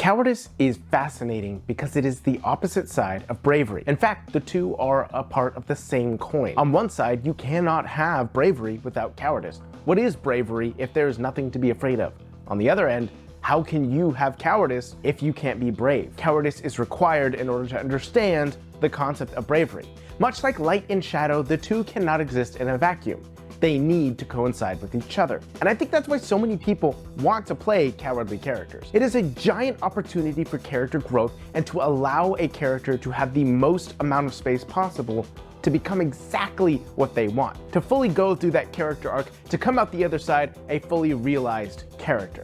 Cowardice is fascinating because it is the opposite side of bravery. In fact, the two are a part of the same coin. On one side, you cannot have bravery without cowardice. What is bravery if there is nothing to be afraid of? On the other end, how can you have cowardice if you can't be brave? Cowardice is required in order to understand the concept of bravery. Much like light and shadow, the two cannot exist in a vacuum. They need to coincide with each other. And I think that's why so many people want to play cowardly characters. It is a giant opportunity for character growth and to allow a character to have the most amount of space possible to become exactly what they want, to fully go through that character arc, to come out the other side a fully realized character.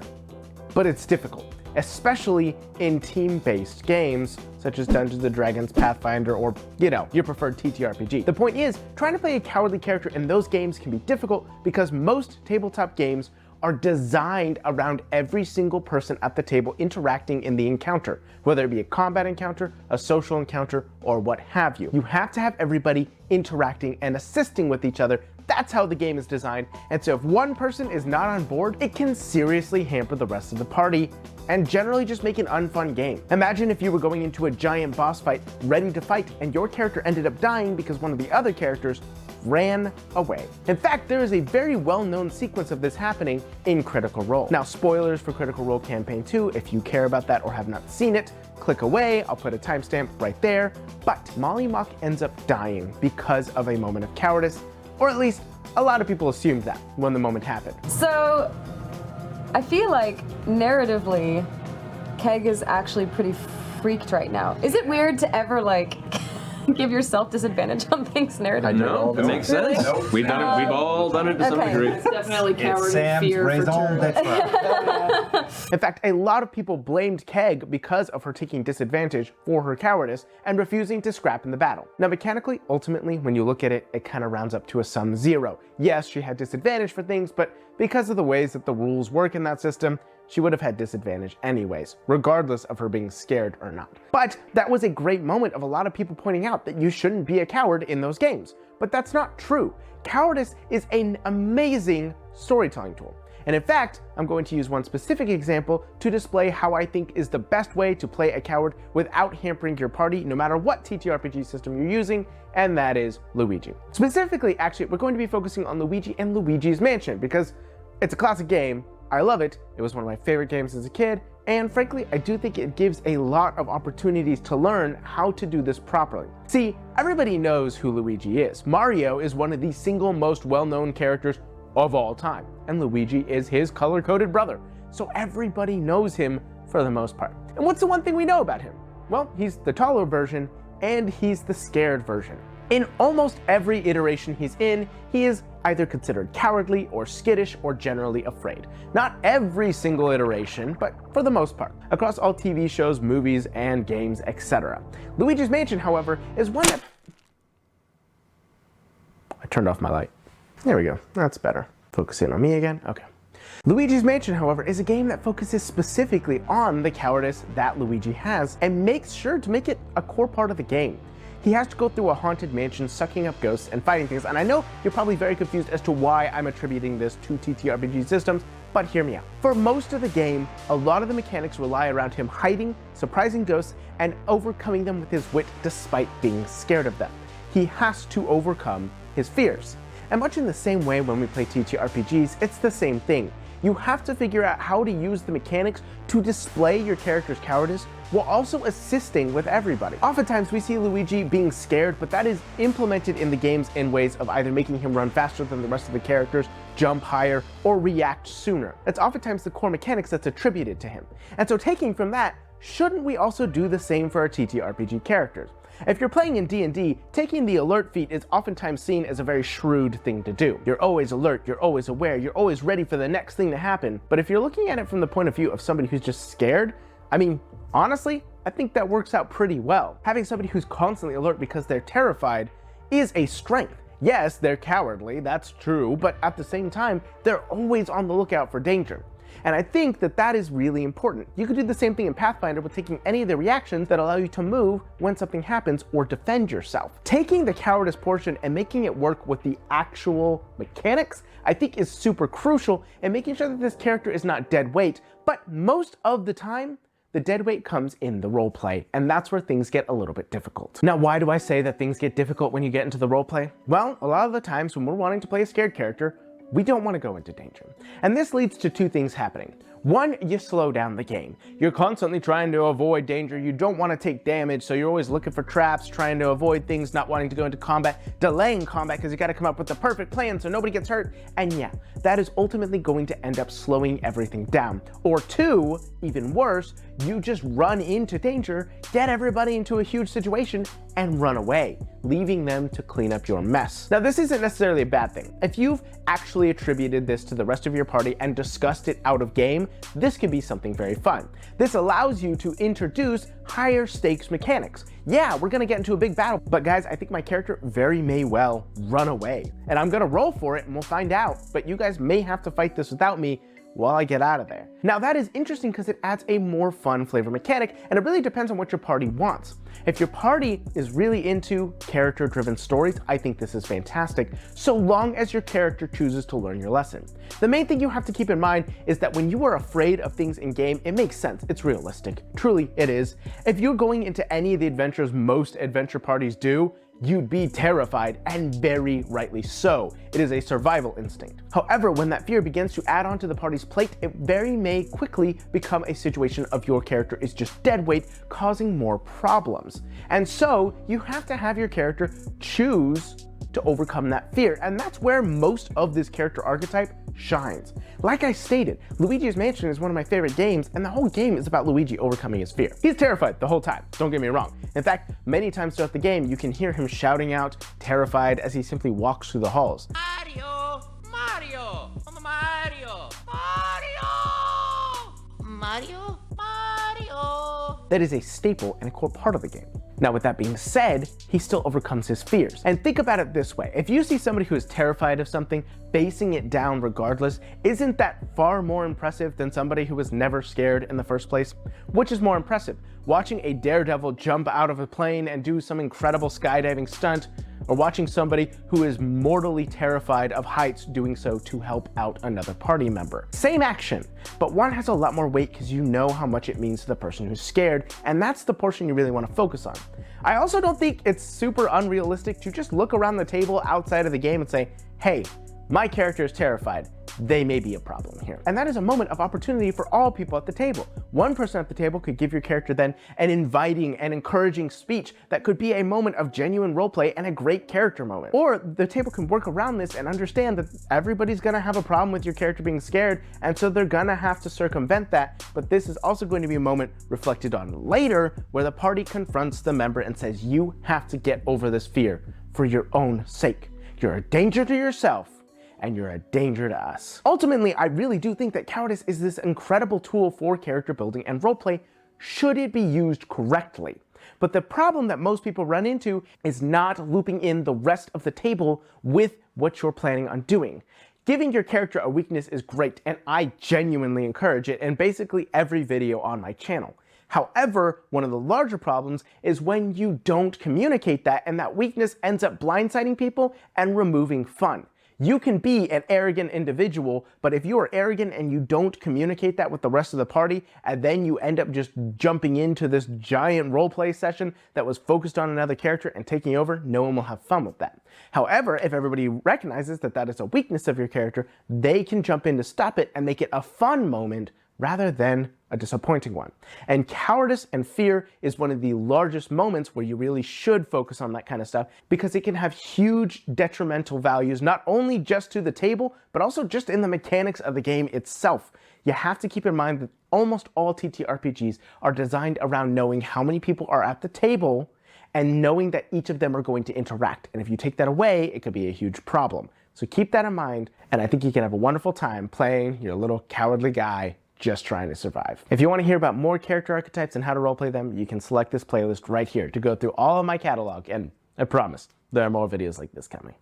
But it's difficult, especially in team-based games such as Dungeons & Dragons, Pathfinder, or, your preferred TTRPG. The point is, trying to play a cowardly character in those games can be difficult because most tabletop games are designed around every single person at the table interacting in the encounter, whether it be a combat encounter, a social encounter, or what have you. You have to have everybody interacting and assisting with each other. That's how the game is designed, and so if one person is not on board, it can seriously hamper the rest of the party and generally just make an unfun game. Imagine if you were going into a giant boss fight, ready to fight, and your character ended up dying because one of the other characters ran away. In fact, there is a very well-known sequence of this happening in Critical Role. Now, spoilers for Critical Role Campaign 2, if you care about that or have not seen it, click away, I'll put a timestamp right there. But Molly Mock ends up dying because of a moment of cowardice, or at least a lot of people assumed that when the moment happened. So, I feel like narratively, Keg is actually pretty freaked right now. Is it weird to ever give yourself disadvantage on things narratively? No, it makes sense. Nope. We've all done it to some degree. It's definitely coward Sam's fear for raison turn. d'etre. In fact, a lot of people blamed Keg because of her taking disadvantage for her cowardice and refusing to scrap in the battle. Now, mechanically, ultimately, when you look at it, it kind of rounds up to a sum zero. Yes, she had disadvantage for things, but because of the ways that the rules work in that system, she would have had disadvantage anyways, regardless of her being scared or not. But that was a great moment of a lot of people pointing out that you shouldn't be a coward in those games. But that's not true. Cowardice is an amazing storytelling tool. And in fact, I'm going to use one specific example to display how I think is the best way to play a coward without hampering your party, no matter what TTRPG system you're using, and that is Luigi. Specifically, actually, we're going to be focusing on Luigi and Luigi's Mansion because it's a classic game. I love it. It was one of my favorite games as a kid, and frankly, I do think it gives a lot of opportunities to learn how to do this properly. See, everybody knows who Luigi is. Mario is one of the single most well-known characters of all time, and Luigi is his color-coded brother, so everybody knows him for the most part. And what's the one thing we know about him? Well, he's the taller version, and he's the scared version. In almost every iteration he's in, he is either considered cowardly or skittish or generally afraid. Not every single iteration, but for the most part, across all TV shows, movies, and games, etc. Luigi's Mansion, however, is one that... I turned off my light. There we go, that's better. Focus in on me again, okay. Luigi's Mansion, however, is a game that focuses specifically on the cowardice that Luigi has and makes sure to make it a core part of the game. He has to go through a haunted mansion, sucking up ghosts and fighting things, and I know you're probably very confused as to why I'm attributing this to TTRPG systems, but hear me out. For most of the game, a lot of the mechanics rely around him hiding, surprising ghosts, and overcoming them with his wit despite being scared of them. He has to overcome his fears. And much in the same way when we play TTRPGs, it's the same thing. You have to figure out how to use the mechanics to display your character's cowardice while also assisting with everybody. Oftentimes we see Luigi being scared, but that is implemented in the games in ways of either making him run faster than the rest of the characters, jump higher, or react sooner. That's oftentimes the core mechanics that's attributed to him. And so taking from that, shouldn't we also do the same for our TTRPG characters? If you're playing in D&D, taking the alert feat is oftentimes seen as a very shrewd thing to do. You're always alert, you're always aware, you're always ready for the next thing to happen. But if you're looking at it from the point of view of somebody who's just scared, I mean, honestly, I think that works out pretty well. Having somebody who's constantly alert because they're terrified is a strength. Yes, they're cowardly, that's true, but at the same time, they're always on the lookout for danger. And I think that that is really important. You could do the same thing in Pathfinder with taking any of the reactions that allow you to move when something happens or defend yourself. Taking the cowardice portion and making it work with the actual mechanics, I think is super crucial in making sure that this character is not dead weight, but most of the time, the dead weight comes in the roleplay, and that's where things get a little bit difficult. Now, why do I say that things get difficult when you get into the roleplay? Well, a lot of the times when we're wanting to play a scared character, we don't want to go into danger. And this leads to two things happening. One, you slow down the game. You're constantly trying to avoid danger. You don't want to take damage, so you're always looking for traps, trying to avoid things, not wanting to go into combat, delaying combat because you got to come up with the perfect plan so nobody gets hurt. And yeah, that is ultimately going to end up slowing everything down. Or two, even worse, you just run into danger, get everybody into a huge situation, and run away, leaving them to clean up your mess. Now, this isn't necessarily a bad thing. If you've actually attributed this to the rest of your party and discussed it out of game, this can be something very fun. This allows you to introduce higher stakes mechanics. Yeah, we're gonna get into a big battle, but guys, I think my character very may well run away. And I'm gonna roll for it and we'll find out, but you guys may have to fight this without me while I get out of there. Now that is interesting because it adds a more fun flavor mechanic, and it really depends on what your party wants. If your party is really into character-driven stories, I think this is fantastic, so long as your character chooses to learn your lesson. The main thing you have to keep in mind is that when you are afraid of things in game, it makes sense, it's realistic. Truly, it is. If you're going into any of the adventures most adventure parties do, you'd be terrified, and very rightly so. It is a survival instinct. However, when that fear begins to add on to the party's plate, it very may quickly become a situation of your character is just dead weight, causing more problems. And so, you have to have your character choose to overcome that fear, and that's where most of this character archetype shines. Like I stated, Luigi's Mansion is one of my favorite games, and the whole game is about Luigi overcoming his fear. He's terrified the whole time, don't get me wrong. In fact, many times throughout the game, you can hear him shouting out, terrified, as he simply walks through the halls. Mario! Mario! Mario! Mario! Mario! Mario! That is a staple and a core part of the game. Now, with that being said, he still overcomes his fears. And think about it this way. If you see somebody who is terrified of something, facing it down regardless, isn't that far more impressive than somebody who was never scared in the first place? Which is more impressive, watching a daredevil jump out of a plane and do some incredible skydiving stunt, or watching somebody who is mortally terrified of heights doing so to help out another party member? Same action, but one has a lot more weight because you know how much it means to the person who's scared, and that's the portion you really want to focus on. I also don't think it's super unrealistic to just look around the table outside of the game and say, hey, my character is terrified. They may be a problem here. And that is a moment of opportunity for all people at the table. One person at the table could give your character then an inviting and encouraging speech that could be a moment of genuine roleplay and a great character moment. Or the table can work around this and understand that everybody's gonna have a problem with your character being scared, and so they're gonna have to circumvent that, but this is also going to be a moment reflected on later where the party confronts the member and says, you have to get over this fear for your own sake. You're a danger to yourself, and you're a danger to us. Ultimately, I really do think that cowardice is this incredible tool for character building and roleplay should it be used correctly. But the problem that most people run into is not looping in the rest of the table with what you're planning on doing. Giving your character a weakness is great, and I genuinely encourage it in basically every video on my channel. However, one of the larger problems is when you don't communicate that, and that weakness ends up blindsiding people and removing fun. You can be an arrogant individual, but if you are arrogant and you don't communicate that with the rest of the party, and then you end up just jumping into this giant roleplay session that was focused on another character and taking over, no one will have fun with that. However, if everybody recognizes that that is a weakness of your character, they can jump in to stop it and make it a fun moment rather than a disappointing one. And cowardice and fear is one of the largest moments where you really should focus on that kind of stuff, because it can have huge detrimental values, not only just to the table, but also just in the mechanics of the game itself. You have to keep in mind that almost all TTRPGs are designed around knowing how many people are at the table and knowing that each of them are going to interact. And if you take that away, it could be a huge problem. So keep that in mind, and I think you can have a wonderful time playing your little cowardly guy just trying to survive. If you want to hear about more character archetypes and how to roleplay them, you can select this playlist right here to go through all of my catalog, and I promise there are more videos like this coming.